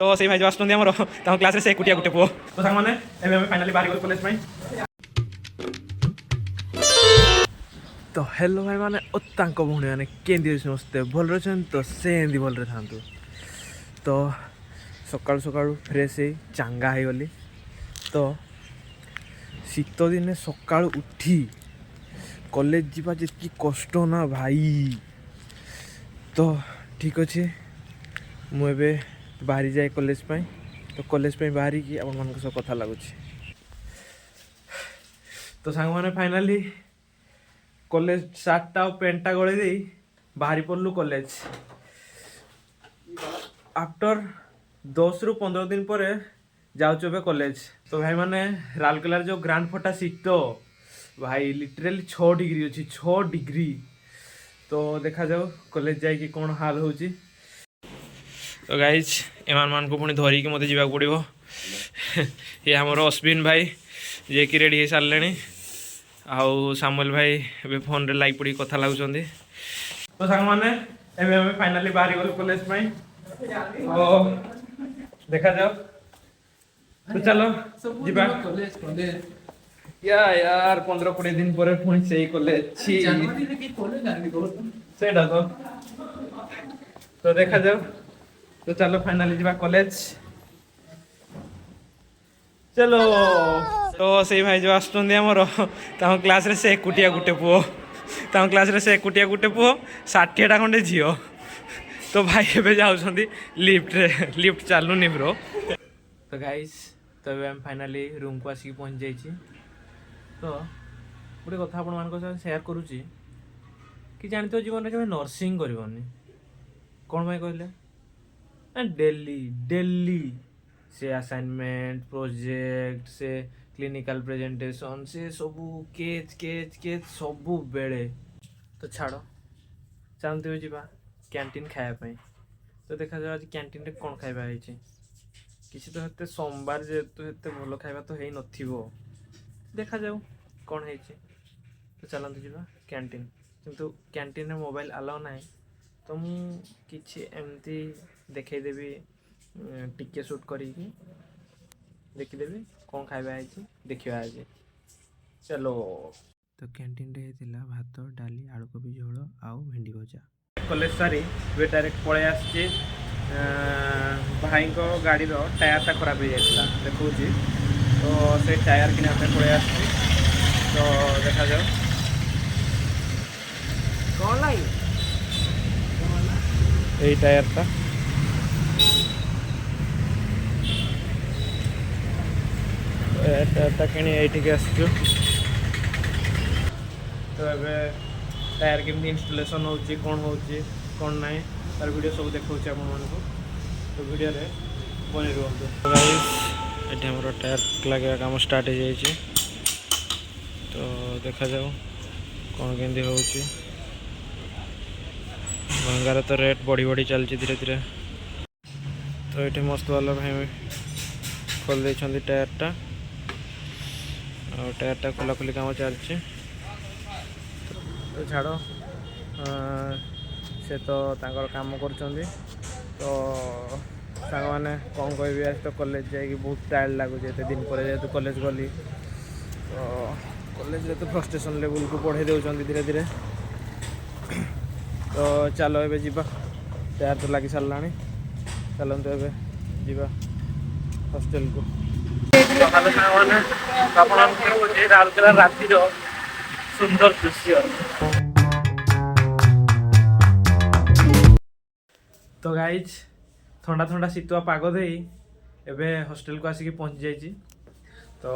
तो से भाई जो आसुँच आमर क्लास से एकुटिया गोटे पुओ तो सांग मैंने फाइनाली बाहरी गलु कॉलेज। तो हेलो भाई मैंने भौणी मैंने केंदी समस्ते भल रही तो सेमती भलरे था। तो सकाळु सकाळु फ्रेश हो चांगा हो गली। तो शीत दिने सकाळु उठी कॉलेज जीवा जी कष्ट ना भाई। तो ठीक अच्छे मुझे बाहरी जाए कॉलेज पाई। तो कॉलेज पे बाहरी की आप मान कथा लगुच। तो सांग मैंने फाइनाली कॉलेज सार्टा और पेंटा गले दे बाहरी पड़लु कॉलेज। आफ्टर 10 ରୁ 15 दिन पर जाऊँ कॉलेज। तो भाई मैंने राउरकेलार जो ग्रांड फोटा शीत भाई लिटराली 6 डिग्री अच्छी 6 डिग्री। तो देखा जाओ कॉलेज जाए कौन हाल हो। तो गाइज एमान मान को पुणी धरिकी मत जावाक पड़ो। ये आमर अश्विन भाई जे कि रेडी हो सारे आउ सामुएल भाई ए फोन रे लाइक पड़ी कथा लगुंट। तो सांग मैंने फाइनाली बाहरी गलु कॉलेज में। तो देखा जाओ तो चलो जीवा यार 15-20 दिन पर पुणी से कॉलेज से तो देखा जाओ। तो चलो फाइनाली जीवा कॉलेज चलो। तो से भाई जो आसुँच आमर क्लास रे से एकुटिया गोटे पुओ क्लास रे से एकुटिया गोटे पुओ 60टा खंडे झील। तो भाई एबे जाउछंती लिफ्ट चालुनी ब्रो। तो गाइस तो हम फाइनाली रूम को आसिक पहुँच जाइए। तो गोटे कथा आपण मान शेयर करुच्ची कि जानते जीवन में नर्सिंग करनी कौन भाई कहले डेली डेली से असाइनमेंट प्रोजेक्ट से क्लिनिकल प्रेजेंटेशन से सबू केच केच केच सबू बेले। तो छाड़ चाहते हो जीवा कैंटीन खायापाई। तो देखा जाए आज कैंटीन रे कौन खाइबा है किसी तो हेते सोमवार जेहेतु हेते भल खाइबा तो है नथिबो। देखा जाऊ कौन है। तो चलते जीवा कैंटीन किंतु कैंटीन रे मोबाइल अलाउ ना। तो मु किछि एमती देखैदेवी टिके शूट करी देखीदेवी कौन खाइबा है देखिए आज। चलो तो कैंटीन रे हेतिला भात डाली आलू कोबी झोल आउ भेंडी भजा। कॉलेज सारी वे डायरेक्ट पळे आछे भाई को गाड़ी रो टायर टा खराब हो जाता देखो। तो से टायर किना पळे आछे। तो देखा जाओ कौन लाई यही टायर था। टायर किणी ये आसचु। तो ये टायर केमती इंस्टॉलेशन हो कौन हो कौन ना तार वीडियो सब देखा आपको। तो वीडियो रे बने रुहतु। ये आमर टायर लगे काम स्टार्ट हो जाए। तो देखा जाओ कौन केमती हो। महंगार तो रेट बढ़ी बढ़ी चलती धीरे धीरे। तो ये मस्त वाला भाई खोल दे टायर टा और टायर टा खोला खोली काम चलती। तो छाड़ से तो तांकर काम कर। तो सांग मैंने कौन कह आज तो कॉलेज जाए बहुत टायर्ड लगुच एत दिन पर जेहतु कॉलेज गली। तो कॉलेज तो फ्रस्ट्रेशन लेवल को बढ़े दे धीरे धीरे। तो चलो ए जीवा टायर तो लगी सारा चलते ए जीवा हॉस्टेल को। राउरकेला राति सुंदर दृश्य। तो गाइज ठंडा ठंडा शीतुआ पाग दे एबे हॉस्टेल को आसिक पहुँच जाइए। तो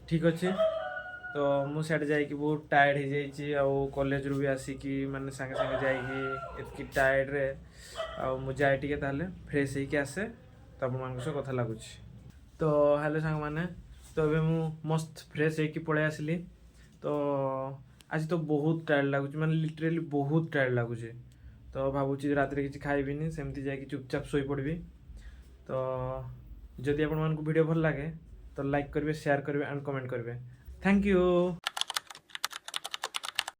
ठीक अच्छे। तो मुझे जाकि बहुत टायर्ड हो जाइए कॉलेज रू भी आसिकी माने सांगे सांगे जाकि टायर्ड रे जाए टी फ्रेश होके आसे। तो आप कथा लगुच। तो हेलो सांग मैंने तो ये मु मस्त फ्रेश होके पलि आसली। तो आज तो बहुत टायर्ड लगुच माने लिटराली बहुत टायर्ड लगुच। तो भावुची रात किसी खाइबिनी सेमती जाकि चुपचाप शोई पड़बी। तो जदि आपको वीडियो भल लगे तो लाइक करेंगे शेयर करेंगे एंड कमेंट करेंगे। Thank you.